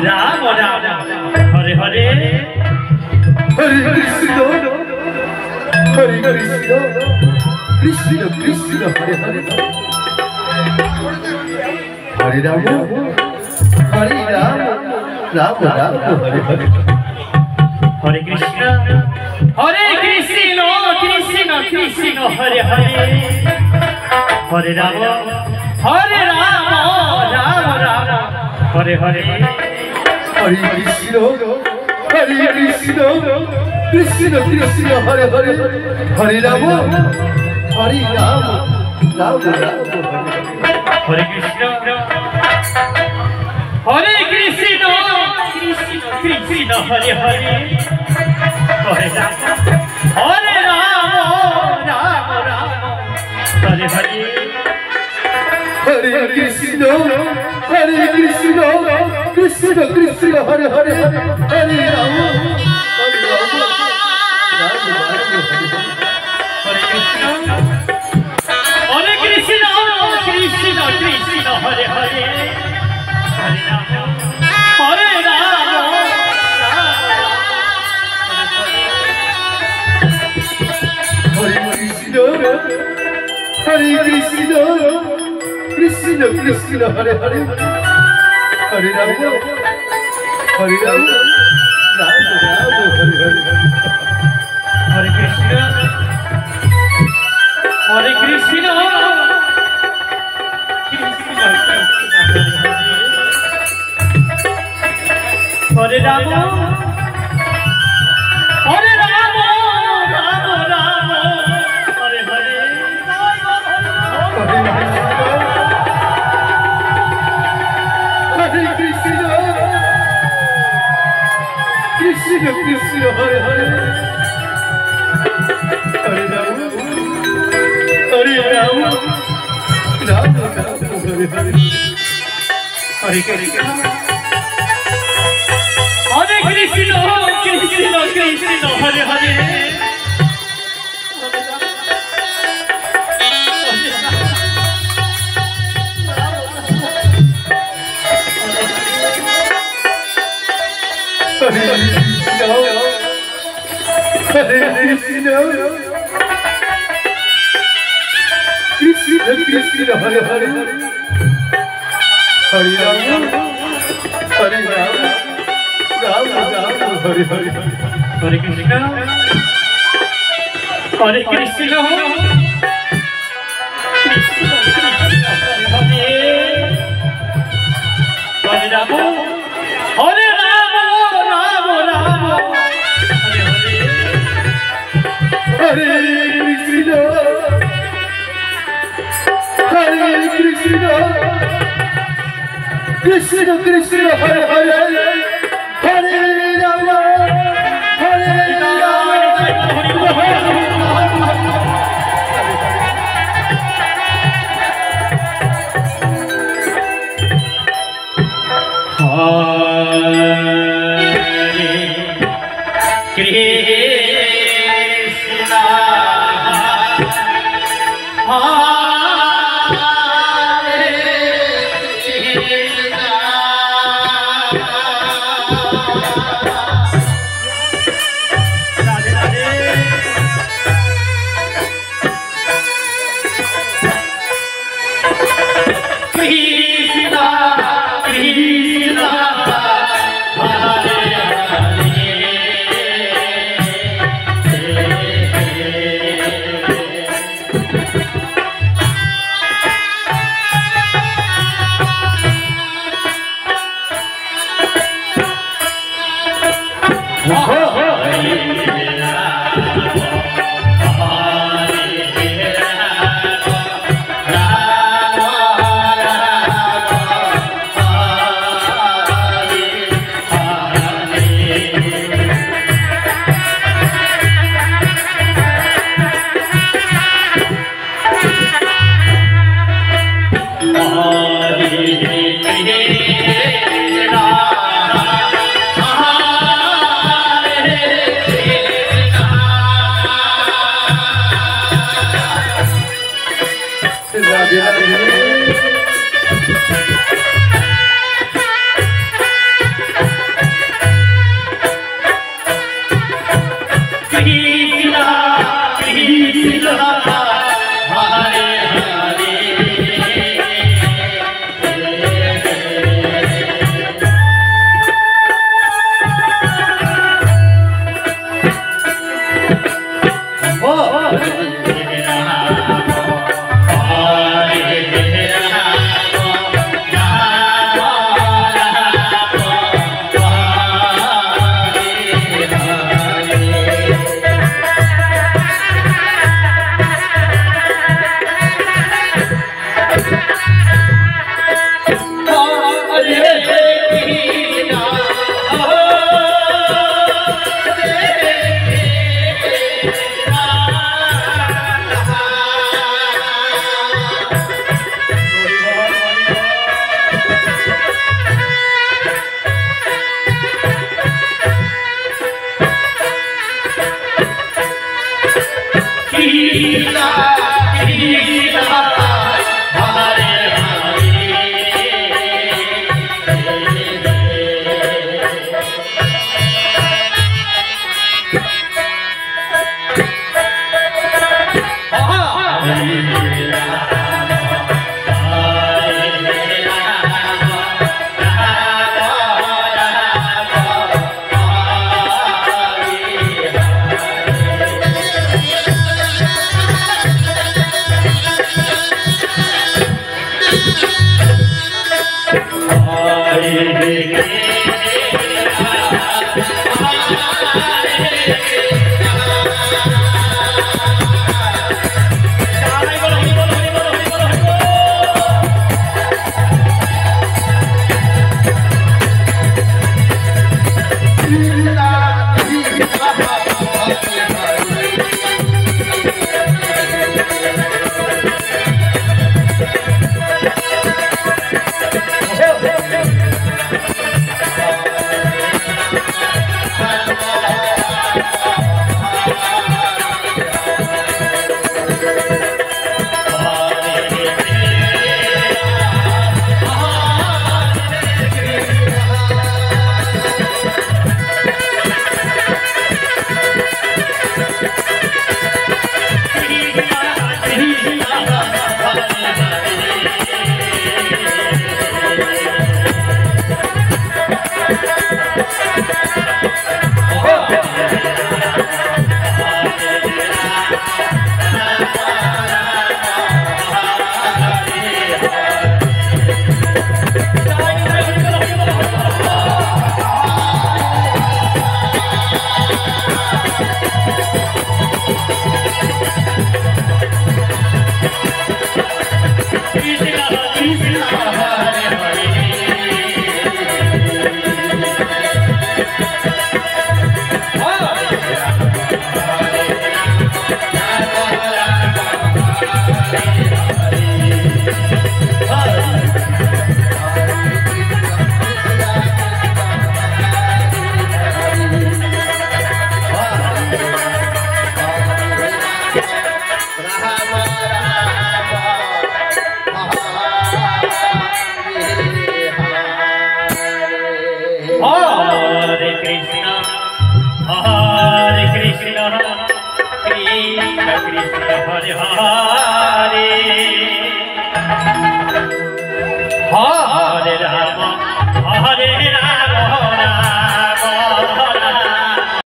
Ram Ram Hare Hare Hare Krishna Krishna Krishna Hare Hare Hare Ram Ram Ram Hare Hare Hare Krishna Krishna Krishna Hare Hare Hare Ram Ram Ram Hare Hare Hare Krishna Krishna Krishna Hare Hare Hare Ram Ram Ram Hare Krishna Krishna Krishna Hare Hare Hare Ram Ram Ram Hare Hare Hare Krishna Krishna Krishna Hare Hare Hare Ram Hare Krishna Krishna Krishna Hare Hare Hare Ram Hare Krishna Krishna Krishna Hare Hare Hare Ram Ram Ram Hare Hare Hare Krishna Krishna Hare Ram Ram Ram Hare Hare Hare Krishna Krishna Krishna Hare Hare Hare Ram Ram Hare Hare Hare Krishna Krishna Hare Hare Krishna Krishna Hare Hare Hare Ram Ram Ram Hare Hare Hare Krishna Hare Ram Ram Ram Hare Hare Hare Krishna Krishna Krishna Hare Hare Hare Ram Hare Rama, Hare Rama.